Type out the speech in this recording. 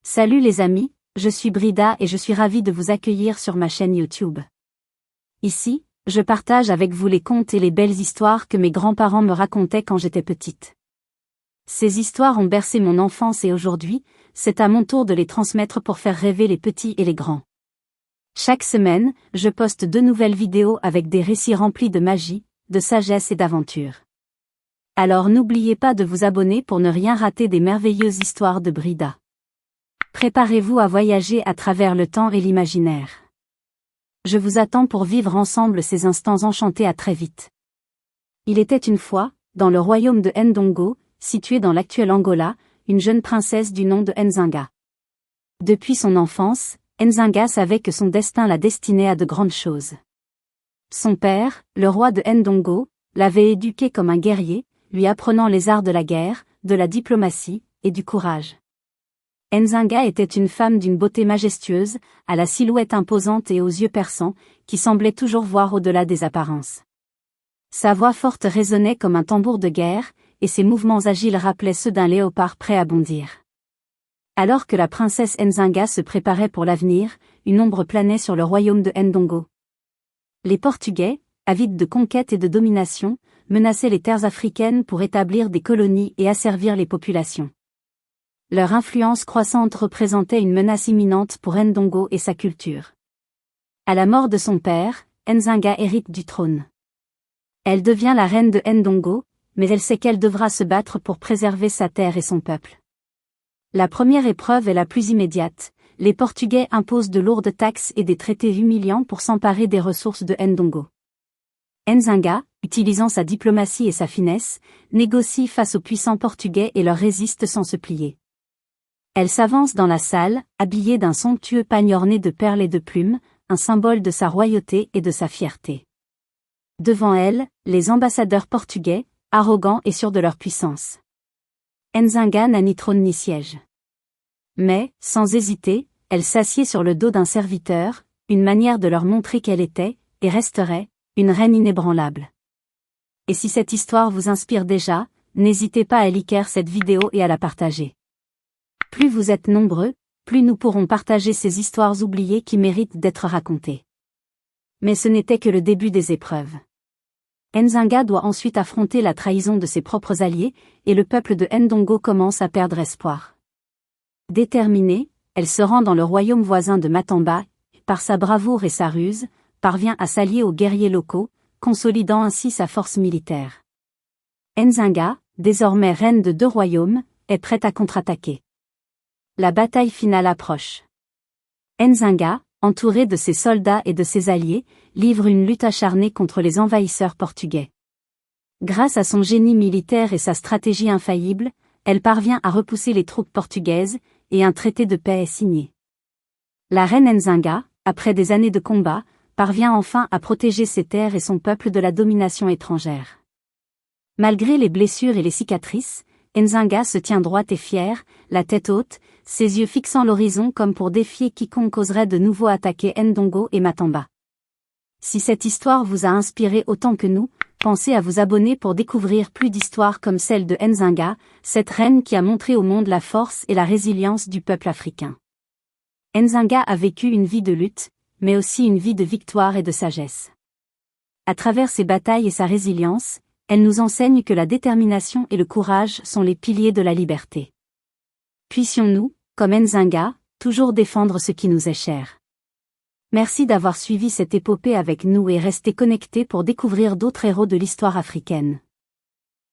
Salut les amis, je suis Brida et je suis ravie de vous accueillir sur ma chaîne YouTube. Ici, je partage avec vous les contes et les belles histoires que mes grands-parents me racontaient quand j'étais petite. Ces histoires ont bercé mon enfance et aujourd'hui, c'est à mon tour de les transmettre pour faire rêver les petits et les grands. Chaque semaine, je poste 2 nouvelles vidéos avec des récits remplis de magie, de sagesse et d'aventure. Alors n'oubliez pas de vous abonner pour ne rien rater des merveilleuses histoires de Brida. Préparez-vous à voyager à travers le temps et l'imaginaire. Je vous attends pour vivre ensemble ces instants enchantés. À très vite. Il était une fois, dans le royaume de Ndongo, situé dans l'actuel Angola, une jeune princesse du nom de Nzinga. Depuis son enfance, Nzinga savait que son destin la destinait à de grandes choses. Son père, le roi de Ndongo, l'avait éduquée comme un guerrier, lui apprenant les arts de la guerre, de la diplomatie, et du courage. Nzinga était une femme d'une beauté majestueuse, à la silhouette imposante et aux yeux perçants, qui semblait toujours voir au-delà des apparences. Sa voix forte résonnait comme un tambour de guerre, et ses mouvements agiles rappelaient ceux d'un léopard prêt à bondir. Alors que la princesse Nzinga se préparait pour l'avenir, une ombre planait sur le royaume de Ndongo. Les Portugais, avides de conquête et de domination, menaçaient les terres africaines pour établir des colonies et asservir les populations. Leur influence croissante représentait une menace imminente pour Ndongo et sa culture. À la mort de son père, Nzinga hérite du trône. Elle devient la reine de Ndongo, mais elle sait qu'elle devra se battre pour préserver sa terre et son peuple. La première épreuve est la plus immédiate. Les Portugais imposent de lourdes taxes et des traités humiliants pour s'emparer des ressources de Ndongo. Nzinga, utilisant sa diplomatie et sa finesse, négocie face aux puissants Portugais et leur résiste sans se plier. Elle s'avance dans la salle, habillée d'un somptueux pagne orné de perles et de plumes, un symbole de sa royauté et de sa fierté. Devant elle, les ambassadeurs portugais, arrogants et sûrs de leur puissance. Nzinga n'a ni trône ni siège. Mais, sans hésiter, elle s'assied sur le dos d'un serviteur, une manière de leur montrer qu'elle était, et resterait, une reine inébranlable. Et si cette histoire vous inspire déjà, n'hésitez pas à liker cette vidéo et à la partager. Plus vous êtes nombreux, plus nous pourrons partager ces histoires oubliées qui méritent d'être racontées. Mais ce n'était que le début des épreuves. Nzinga doit ensuite affronter la trahison de ses propres alliés, et le peuple de Ndongo commence à perdre espoir. Déterminée, elle se rend dans le royaume voisin de Matamba, par sa bravoure et sa ruse, parvient à s'allier aux guerriers locaux, consolidant ainsi sa force militaire. Nzinga, désormais reine de 2 royaumes, est prête à contre-attaquer. La bataille finale approche. Nzinga, entourée de ses soldats et de ses alliés, livre une lutte acharnée contre les envahisseurs portugais. Grâce à son génie militaire et sa stratégie infaillible, elle parvient à repousser les troupes portugaises, et un traité de paix est signé. La reine Nzinga, après des années de combat, parvient enfin à protéger ses terres et son peuple de la domination étrangère. Malgré les blessures et les cicatrices, Nzinga se tient droite et fière, la tête haute, ses yeux fixant l'horizon comme pour défier quiconque oserait de nouveau attaquer Ndongo et Matamba. Si cette histoire vous a inspiré autant que nous, pensez à vous abonner pour découvrir plus d'histoires comme celle de Nzinga, cette reine qui a montré au monde la force et la résilience du peuple africain. Nzinga a vécu une vie de lutte, mais aussi une vie de victoire et de sagesse. À travers ses batailles et sa résilience, elle nous enseigne que la détermination et le courage sont les piliers de la liberté. Puissions-nous, comme Nzinga, toujours défendre ce qui nous est cher. Merci d'avoir suivi cette épopée avec nous et restez connectés pour découvrir d'autres héros de l'histoire africaine.